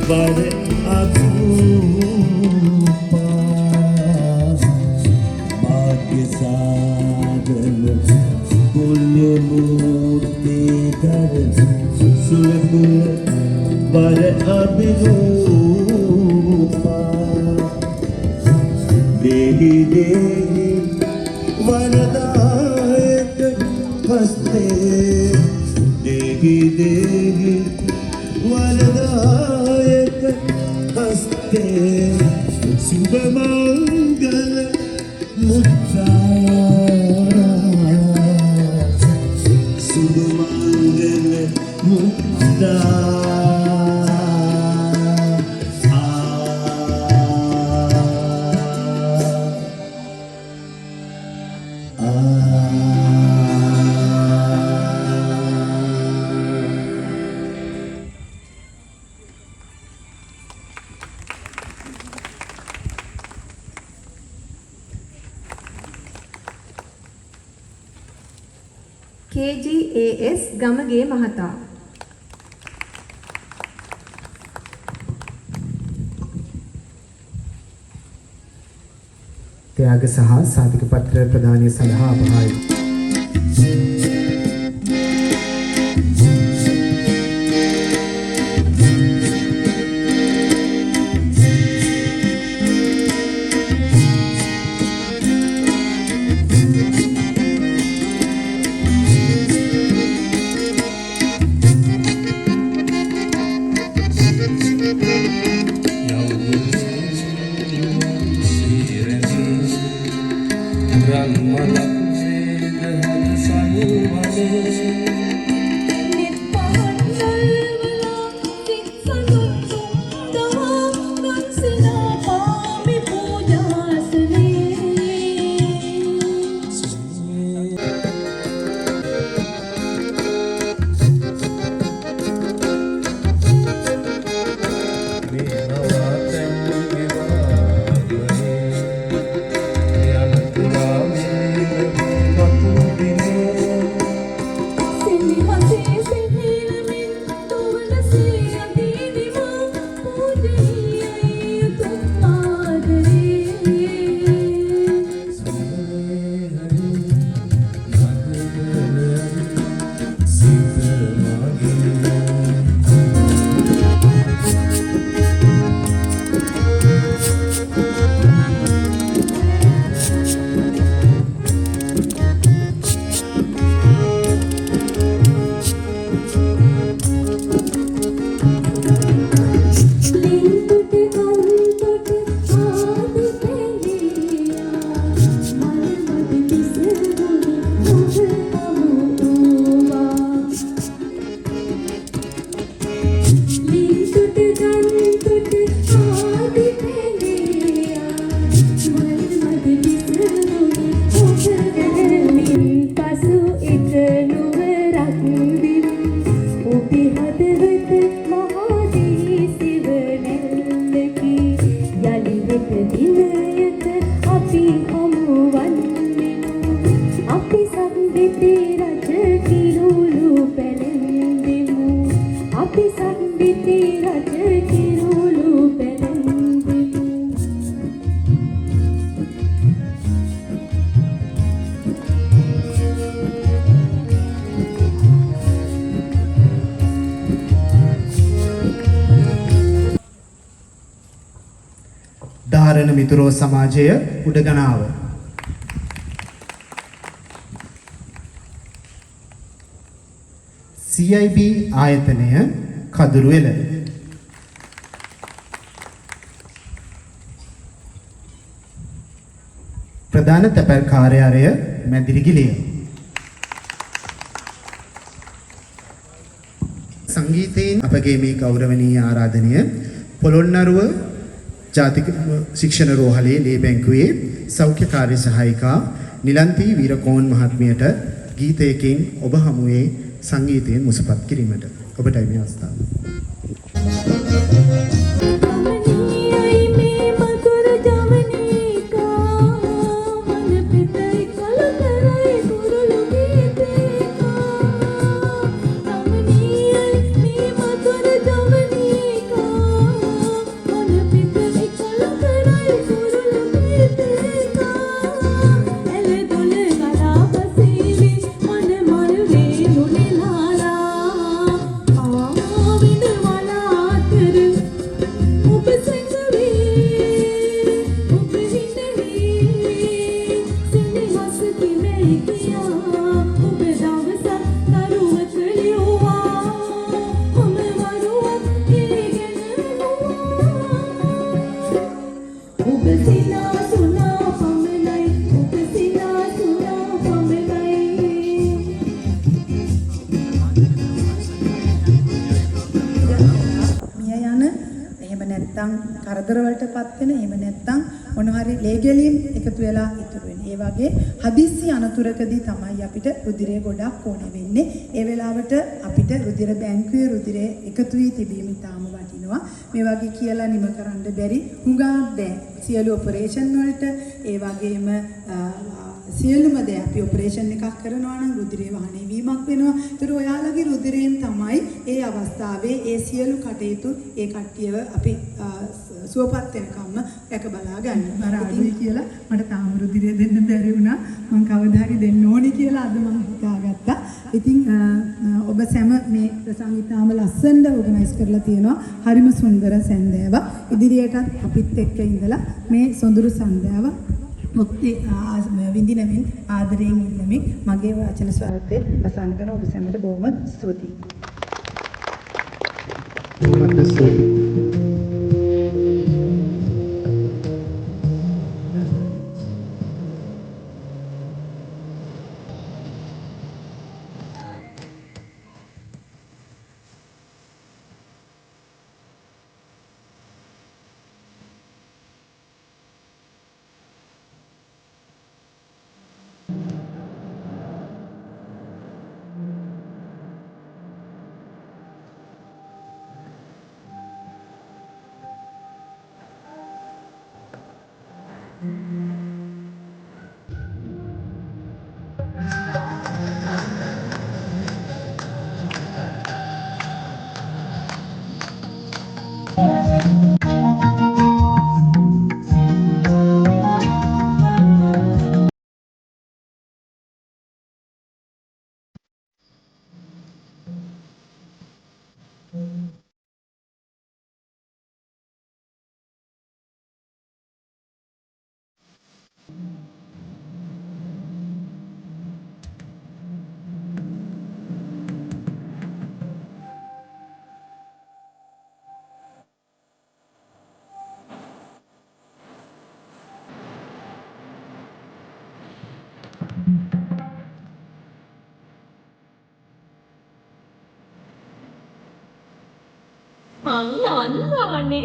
वर अधूपा भाग्य सागन पुण्य मूर्ति धर सुरगुण वर अभिरूपा देहि देहि वरदायक हस्ते देहि देहि वरदायक हस्ते शुभ मंगल मुद्रा शुभ मंगल मुद्रा KGAS ගමගේ මහතා ත්‍යාග සහ සාධක පත්‍ර ප්‍රදානය සඳහා අපහායි ධාරණ මිතුරෝ සමාජය උඩගනාව CIB ආයතනය කදුරුවෙල ප්‍රධාන තැපැල් කාර්යාලය මැදිරිගිලිය සංගීතයෙන් අපගේ මේ ගෞරවනීය ආරාධනය පොළොන්නරුව ජාතික ශික්ෂණ රෝහලේ ලේ බැංකුවේ සෞඛ්‍ය කාර්ය සහායිකා නිලන්ති වීරකෝන් මහත්මියට ගීතයකින් ඔබ හමුවේ සංගීතයෙන් මුසපත් කිරීමට ඔබටයි මේ අවස්ථාව. එහෙම නැත්නම් කරදර වලටපත් වෙන එහෙම නැත්නම් මොන හරි ලේගැලීම් එකතු වෙලා ඉතුරු වෙන. ඒ වගේ හදිස්සි අනතුරකදී තමයි අපිට රුධිරය ගොඩක් ඕන වෙන්නේ. ඒ වෙලාවට අපිට රුධිර බැංකුවේ රුධිරය එකතු වී තිබීම ඉතාම වටිනවා. මේ වගේ කියලා නිම කරන්න බැරි හුඟා දැන් සියලු ඔපරේෂන් වලට ඒ වගේම සියලුම දේ අපි ඔපරේෂන් එකක් කරනවා නම් රුධිරය වහනය වීමක් වෙනවා. ඒතර ඔයාලගේ රුධිරයෙන් තමයි ඒ අවස්ථාවේ ඒ සියලු කටයුතු ඒ කට්ටියව අපි සුවපත් වෙනකම්ම රැක බලා ගන්න. අර අඩුයි කියලා මට තාම රුධිරය දෙන්න බැරි වුණා. මම කවදා හරි දෙන්න ඕනේ කියලා අද මම හිතාගත්තා. ඉතින් ඔබ සැම මේ ප්‍රසංගිතාම ලස්සනට ඕගනයිස් කරලා තියෙනවා. හරිම සුන්දර සන්දෑවක්. ඉදිරියටත් අපිත් එක්ක ඉඳලා මේ සොඳුරු සන්දෑව මුක්ති විඳිනමින් ආදරයෙන් ඉන්නමින් මගේ වචන ස්වරූපේ අවසන් කරන ඔබ සැමට බොහොම ස්තුතියි. අනේ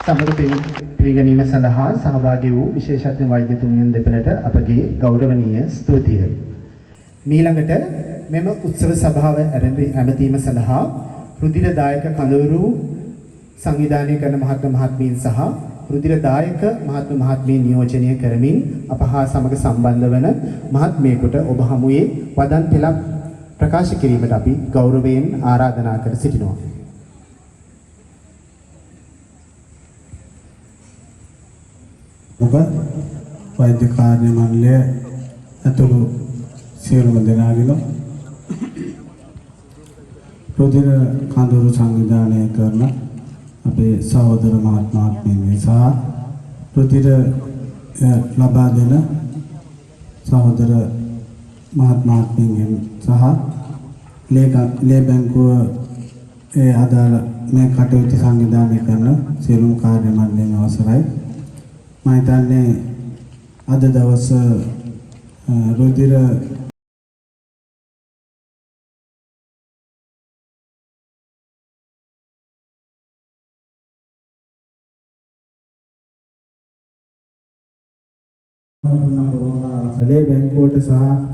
සමග පිළිගැනීම සඳහා සහභාගී වූ විශේෂඥ වෛද්‍යතුමියන් දෙපළට අපගේ ගෞරවනීය ස්තුතිය. මීළඟට මෙම උත්සව සභාව ඇමතීම සඳහා රුධිර දායක කඳවුරු සංවිධානය කරන මහත්මීන් සහ රුධිර දායක මහත්මීන් නියෝජනය කරමින් අප හා සමග සම්බන්ධ වන මහත්මියෙකුට ඔබ හමුවේ වදන් පෙළක් ප්‍රකාශ කිරීමට අපි ගෞරවයෙන් ආරාධනා කර සිටිනවා. ඔබ වෛද්‍ය කාර්ය මණ්ඩලය ඇතුළු සියලුම දෙනාගේම රුධිර කඳවුරු සංවිධානය කරන අපේ සහෝදර මහත්මීන් සහ රුධිර ලබා දෙන සහෝදර මහත්මීන් සහ ලේ බැංකුව ඒ අදාළ මේ කටයුතු සංවිධානය කරන සියලුම කාර්ය මණ්ඩලයේ අවසරයි. මම හිතන්නේ අද දවස රුධිර ලේ බැංකුවට සහ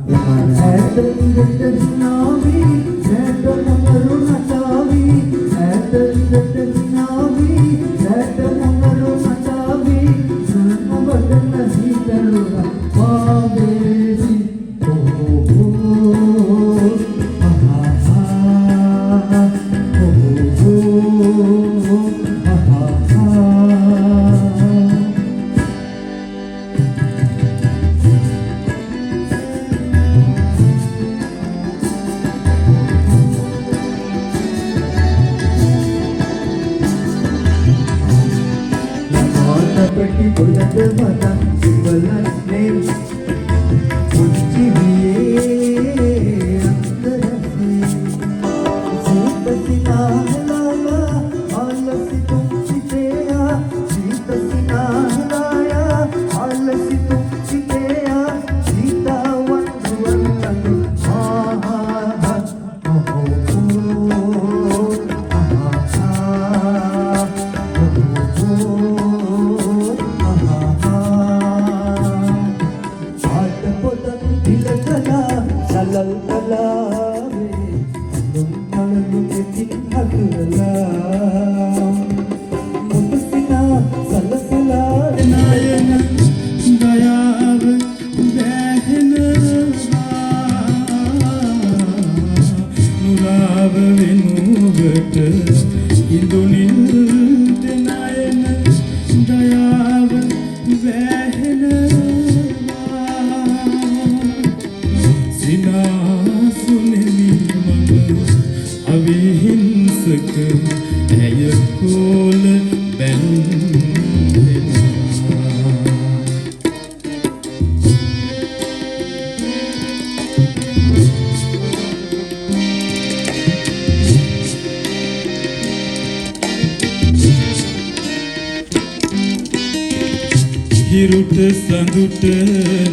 හිරුට සඳුට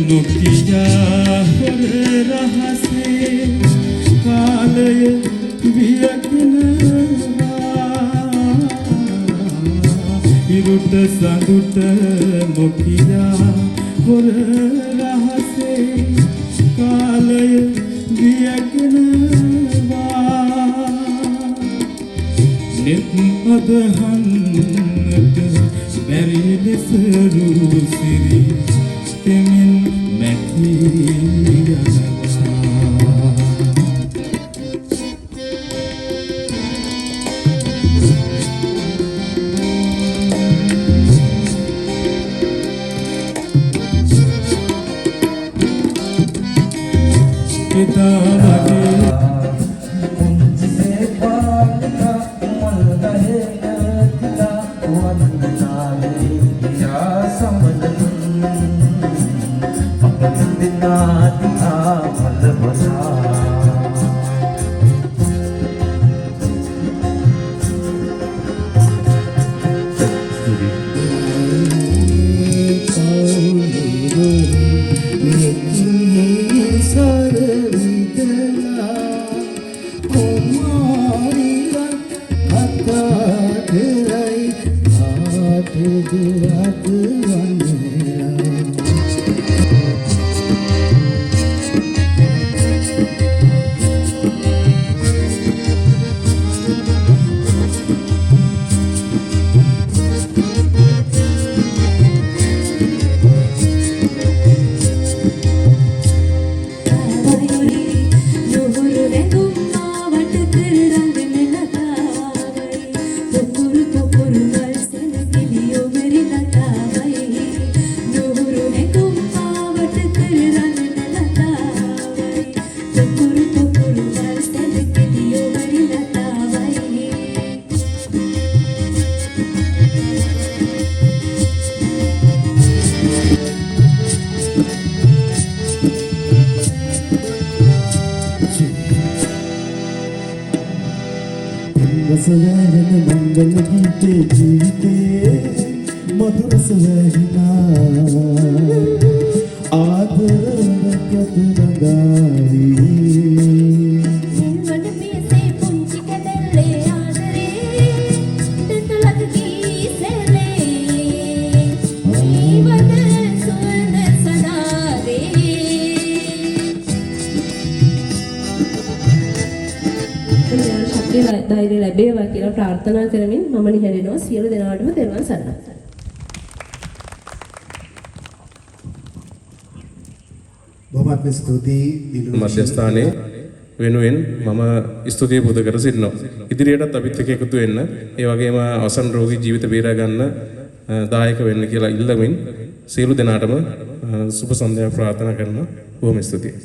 නොකියා හොර රහසේ කාලය වියකිනවා හිරුට සඳුට නොකියා හොර රහසේ කාලය වියකිනවා නෙත් අදහන්නට බැරි ලෙස රූසිරි තෙමින් මැකී යනවා එදා වගේ රසවැහෙන මංගල ගීතේ ජීවිතේ මధుර සවැහිනා ආදරවකට නගාරි නිල්වන පියසේ පුංචි කැදල්ලේ ආදරේ දෙතලක කීසෙලේ ජීවන සුවඳ සදාරේ ධෛර්ය ලැබේවා කියලා ප්‍රාර්ථනා කරමින් මම නිහැරෙනවා සියලු දෙනාටම තෙරුවන් සරණයි බොහොමත්ම ස්තුතියි දිලු මධ්‍යස්ථානයේ වෙනුවෙන් මම ස්තුතිය පුද කර සිටිනවා. ඉදිරියටත් අපිත් එක්ක එකතු වෙන්න, ඒ වගේම අවසන් රෝගී ජීවිත බේරා ගන්න දායක වෙන්න කියලා ඉල්ලමින් සියලු දෙනාටම සුබ සන්ධ්‍යාවක් ප්‍රාර්ථනා කරනවා. බොහොම ස්තුතියි.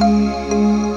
Thank you.